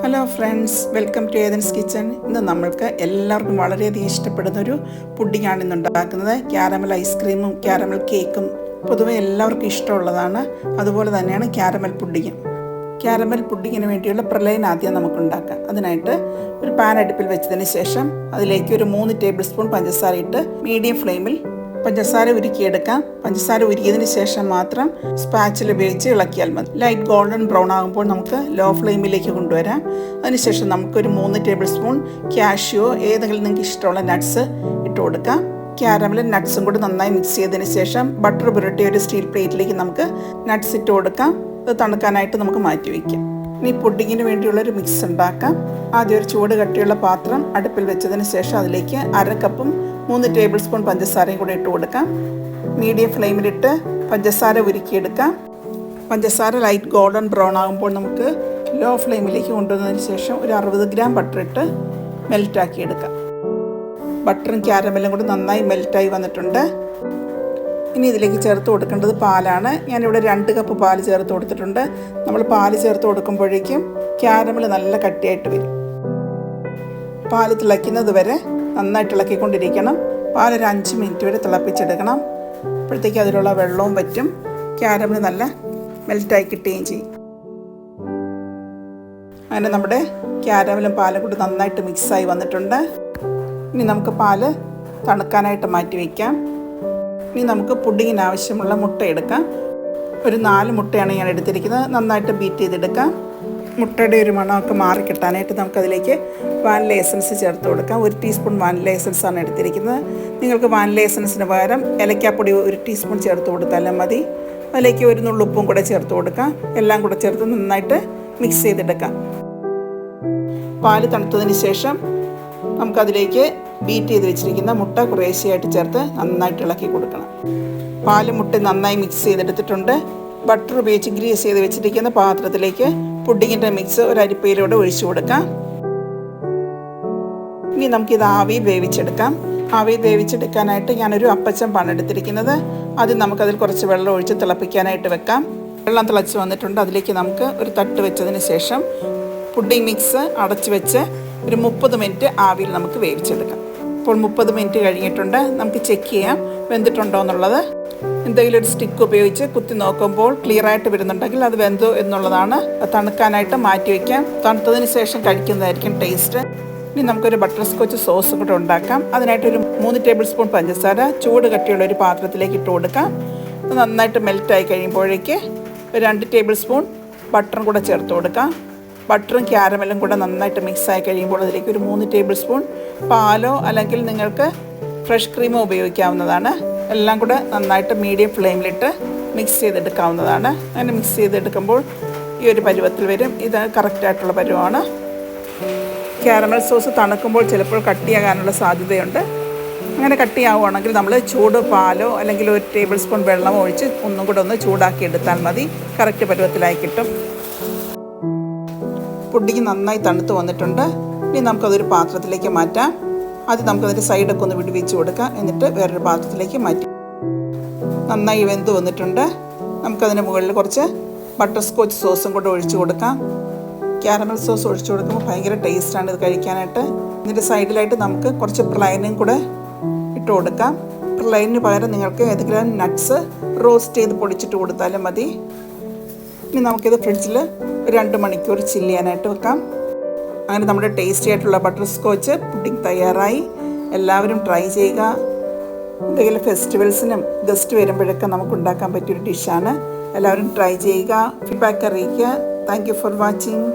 Hello friends, welcome to Athens kitchen. ഇന്ന് നമ്മൾക്ക് എല്ലാവർക്കും വളരെയധികം ഇഷ്ടപ്പെടുന്നൊരു പുഡിങ്ങാണ് ഇന്ന് ഉണ്ടാക്കുന്നത്. ക്യാരമൽ ഐസ്ക്രീമും ക്യാരമൽ കേക്കും പൊതുവെ എല്ലാവർക്കും ഇഷ്ടമുള്ളതാണ്. അതുപോലെ തന്നെയാണ് ക്യാരമൽ പുഡിങ്ങും. ക്യാരമൽ പുഡിങ്ങിന് വേണ്ടിയുള്ള പ്രളയൻ ആദ്യം നമുക്ക് ഉണ്ടാക്കാം. അതിനായിട്ട് ഒരു പാൻ അടുപ്പിൽ വെച്ചതിന് ശേഷം അതിലേക്ക് ഒരു 3 ടേബിൾ സ്പൂൺ പഞ്ചസാര ഇട്ട് മീഡിയം ഫ്ലെയിമിൽ പഞ്ചസാര ഉരുക്കിയെടുക്കാം. പഞ്ചസാര ഉരുക്കിയതിന് ശേഷം മാത്രം സ്പാച്ചിൽ ഉപയോഗിച്ച് ഇളക്കിയാൽ മതി. ലൈറ്റ് ഗോൾഡൻ ബ്രൗൺ ആകുമ്പോൾ നമുക്ക് ലോ ഫ്ലെയിമിലേക്ക് കൊണ്ടുവരാം. അതിനുശേഷം നമുക്കൊരു 3 ടേബിൾ സ്പൂൺ കാഷ്യോ ഏതെങ്കിലും നിങ്ങൾക്ക് ഇഷ്ടമുള്ള നട്ട്സ് ഇട്ട് കൊടുക്കാം. ക്യാരമലും നട്ട്സും കൂടി നന്നായി മിക്സ് ചെയ്തതിന് ശേഷം ബട്ടർ പുരട്ടിയ ഒരു സ്റ്റീൽ പ്ലേറ്റിലേക്ക് നമുക്ക് നട്ട്സ് ഇട്ട് കൊടുക്കാം. അത് തണുക്കാനായിട്ട് നമുക്ക് മാറ്റി വയ്ക്കാം. ഇനി പുഡിങ്ങിന് വേണ്ടിയുള്ളൊരു മിക്സ് ഉണ്ടാക്കാം. ആദ്യം ഒരു ചൂട് കട്ടിയുള്ള പാത്രം അടുപ്പിൽ വെച്ചതിന് ശേഷം അതിലേക്ക് 1/2 കപ്പും 3 ടേബിൾ സ്പൂൺ പഞ്ചസാരയും കൂടി ഇട്ട് കൊടുക്കാം. മീഡിയം ഫ്ലെയിമിലിട്ട് പഞ്ചസാര ഉരുക്കിയെടുക്കാം. പഞ്ചസാര ലൈറ്റ് ഗോൾഡൻ ബ്രൗൺ ആകുമ്പോൾ നമുക്ക് ലോ ഫ്ലെയിമിലേക്ക് കൊണ്ടുവന്നതിന് ശേഷം ഒരു 60 ഗ്രാം ബട്ടർ ഇട്ട് മെൽറ്റാക്കി എടുക്കാം. ബട്ടറും ക്യാരമലും കൂടി നന്നായി മെൽറ്റായി വന്നിട്ടുണ്ട്. ഇനി ഇതിലേക്ക് ചേർത്ത് കൊടുക്കേണ്ടത് പാലാണ്. ഞാനിവിടെ 2 കപ്പ് പാൽ ചേർത്ത് കൊടുത്തിട്ടുണ്ട്. നമ്മൾ പാൽ ചേർത്ത് കൊടുക്കുമ്പോഴേക്കും ക്യാരമൽ നല്ല കട്ടിയായിട്ട് വരും. പാൽ തിളയ്ക്കുന്നത് വരെ നന്നായിട്ട് ഇളക്കിക്കൊണ്ടിരിക്കണം. പാലൊരു 5 മിനിറ്റ് വരെ തിളപ്പിച്ചെടുക്കണം. അപ്പോഴത്തേക്ക് അതിലുള്ള വെള്ളവും പറ്റും, ക്യാരമൽ നല്ല മെൽറ്റായി കിട്ടുകയും ചെയ്യും. അങ്ങനെ നമ്മുടെ ക്യാരമലും പാലും കൂടി നന്നായിട്ട് മിക്സായി വന്നിട്ടുണ്ട്. ഇനി നമുക്ക് പാല് തണുക്കാനായിട്ട് മാറ്റി വയ്ക്കാം. ഇനി നമുക്ക് പുഡിങ്ങിന് ആവശ്യമുള്ള മുട്ട എടുക്കാം. ഒരു 4 മുട്ടയാണ് ഞാൻ എടുത്തിരിക്കുന്നത്. നന്നായിട്ട് ബീറ്റ് ചെയ്തെടുക്കാം. മുട്ടയുടെ ഒരു മണമൊക്കെ മാറിക്കിട്ടാനായിട്ട് നമുക്കതിലേക്ക് വാനില എസൻസ് ചേർത്ത് കൊടുക്കാം. 1 ടീസ്പൂൺ വാനില എസൻസാണ് എടുത്തിരിക്കുന്നത്. നിങ്ങൾക്ക് വാനില എസൻസിന് പകരം ഏലക്കാപ്പൊടി 1 ടീസ്പൂൺ ചേർത്ത് കൊടുത്താലും മതി. അതിലേക്ക് ഒരു നുള്ളുപ്പും കൂടെ ചേർത്ത് കൊടുക്കാം. എല്ലാം കൂടെ ചേർത്ത് നന്നായിട്ട് മിക്സ് ചെയ്തെടുക്കാം. പാല് തണുത്തതിന് ശേഷം നമുക്കതിലേക്ക് ബീറ്റ് ചെയ്ത് വെച്ചിരിക്കുന്ന മുട്ട കുറേശ്ശെയായിട്ട് ചേർത്ത് നന്നായിട്ട് ഇളക്കി കൊടുക്കണം. പാല് മുട്ട നന്നായി മിക്സ് ചെയ്തെടുത്തിട്ടുണ്ട്. ബട്ടർ ഉപയോഗിച്ച് ഗ്രീസ് ചെയ്ത് വെച്ചിരിക്കുന്ന പാത്രത്തിലേക്ക് പുഡിങ്ങിൻ്റെ മിക്സ് ഒരു അരിപ്പയിലൂടെ ഒഴിച്ചു കൊടുക്കാം. ഇനി നമുക്കിത് ആവിയിൽ വേവിച്ചെടുക്കാം. ആവിയിൽ വേവിച്ചെടുക്കാനായിട്ട് ഞാനൊരു അപ്പച്ചൻ പാണ് എടുത്തിരിക്കുന്നത്. ആദ്യം നമുക്കതിൽ കുറച്ച് വെള്ളം ഒഴിച്ച് തിളപ്പിക്കാനായിട്ട് വെക്കാം. വെള്ളം തിളച്ച് വന്നിട്ടുണ്ട്. അതിലേക്ക് നമുക്ക് ഒരു തട്ട് വെച്ചതിന് ശേഷം പുഡിംഗ് മിക്സ് അടച്ച് വെച്ച് ഒരു 30 മിനിറ്റ് ആവിയിൽ നമുക്ക് വേവിച്ചെടുക്കാം. ഇപ്പോൾ 30 മിനിറ്റ് കഴിഞ്ഞിട്ടുണ്ട്. നമുക്ക് ചെക്ക് ചെയ്യാം വെന്തിട്ടുണ്ടോ എന്നുള്ളത്. എന്തെങ്കിലും ഒരു സ്റ്റിക്ക് ഉപയോഗിച്ച് കുത്തി നോക്കുമ്പോൾ ക്ലിയറായിട്ട് വരുന്നുണ്ടെങ്കിൽ അത് വെന്തോ എന്നുള്ളതാണ്. തണുക്കാനായിട്ട് മാറ്റി വയ്ക്കാം. തണുത്തതിന് ശേഷം കഴിക്കുന്നതായിരിക്കും ടേസ്റ്റ്. ഇനി നമുക്കൊരു ബട്ടർ സ്കോച്ച് സോസ് കൂടെ ഉണ്ടാക്കാം. അതിനായിട്ടൊരു 3 ടേബിൾ സ്പൂൺ പഞ്ചസാര ചൂട് കട്ടിയുള്ള ഒരു പാത്രത്തിലേക്ക് ഇട്ട് കൊടുക്കാം. അത് നന്നായിട്ട് മെൽറ്റായി കഴിയുമ്പോഴേക്ക് 2 ടേബിൾ സ്പൂൺ ബട്ടറും കൂടെ ചേർത്ത് കൊടുക്കാം. ബട്ടറും ക്യാരമലും കൂടെ നന്നായിട്ട് മിക്സായി കഴിയുമ്പോൾ അതിലേക്ക് ഒരു 3 ടേബിൾ സ്പൂൺ പാലോ അല്ലെങ്കിൽ നിങ്ങൾക്ക് ഫ്രഷ് ക്രീമോ ഉപയോഗിക്കാവുന്നതാണ്. എല്ലാം കൂടെ നന്നായിട്ട് മീഡിയം ഫ്ലെയിമിലിട്ട് മിക്സ് ചെയ്തെടുക്കാവുന്നതാണ്. അങ്ങനെ മിക്സ് ചെയ്തെടുക്കുമ്പോൾ ഈ ഒരു പരുവത്തിൽ വരും. ഇത് കറക്റ്റായിട്ടുള്ള പരുവമാണ്. ക്യാരമൽ സോസ് തണുക്കുമ്പോൾ ചിലപ്പോൾ കട്ടിയാകാനുള്ള സാധ്യതയുണ്ട്. അങ്ങനെ കട്ടിയാവുകയാണെങ്കിൽ നമ്മൾ ചൂട് പാലോ അല്ലെങ്കിൽ 1 ടേബിൾ സ്പൂൺ വെള്ളമോ ഒഴിച്ച് ഒന്നും കൂടെ ഒന്ന് ചൂടാക്കി എടുത്താൽ മതി. കറക്റ്റ് പരുവത്തിലായി കിട്ടും. പുഡിങ് നന്നായി തണുത്ത് വന്നിട്ടുണ്ട്. ഇനി നമുക്കതൊരു പാത്രത്തിലേക്ക് മാറ്റാം. ആദ്യം നമുക്കതിൻ്റെ സൈഡൊക്കെ ഒന്ന് വിടുവിച്ച് കൊടുക്കാം. എന്നിട്ട് വേറൊരു പാത്രത്തിലേക്ക് മാറ്റി. നന്നായി വെന്ത് വന്നിട്ടുണ്ട്. നമുക്കതിന് മുകളിൽ കുറച്ച് ബട്ടർ സ്കോച്ച് സോസും കൂടെ ഒഴിച്ചു കൊടുക്കാം. ക്യാരമൽ സോസ് ഒഴിച്ചു കൊടുക്കുമ്പോൾ ഭയങ്കര ടേസ്റ്റാണ് ഇത് കഴിക്കാനായിട്ട്. ഇതിൻ്റെ സൈഡിലായിട്ട് നമുക്ക് കുറച്ച് പ്ലൈനും കൂടെ ഇട്ട് കൊടുക്കാം. പ്ലൈനിന് പകരം നിങ്ങൾക്ക് ഏതെങ്കിലും നട്ട്സ് റോസ്റ്റ് ചെയ്ത് പൊടിച്ചിട്ട് കൊടുത്താലും മതി. ഇനി നമുക്കിത് ഫ്രിഡ്ജിൽ 2 മണിക്കൂർ ചില്ല് ചെയ്യാനായിട്ട് വെക്കാം. അങ്ങനെ നമ്മുടെ ടേസ്റ്റി ആയിട്ടുള്ള ബട്ടർ സ്കോച്ച് പുഡിംഗ് തയ്യാറായി. എല്ലാവരും ട്രൈ ചെയ്യുക. എന്തെങ്കിലും ഫെസ്റ്റിവൽസിനും ഗസ്റ്റ് വരുമ്പോഴൊക്കെ നമുക്ക് ഉണ്ടാക്കാൻ പറ്റിയൊരു ഡിഷാണ്. എല്ലാവരും ട്രൈ ചെയ്യുക. ഫീഡ്ബാക്ക് അറിയിക്കുക. Thank you for watching.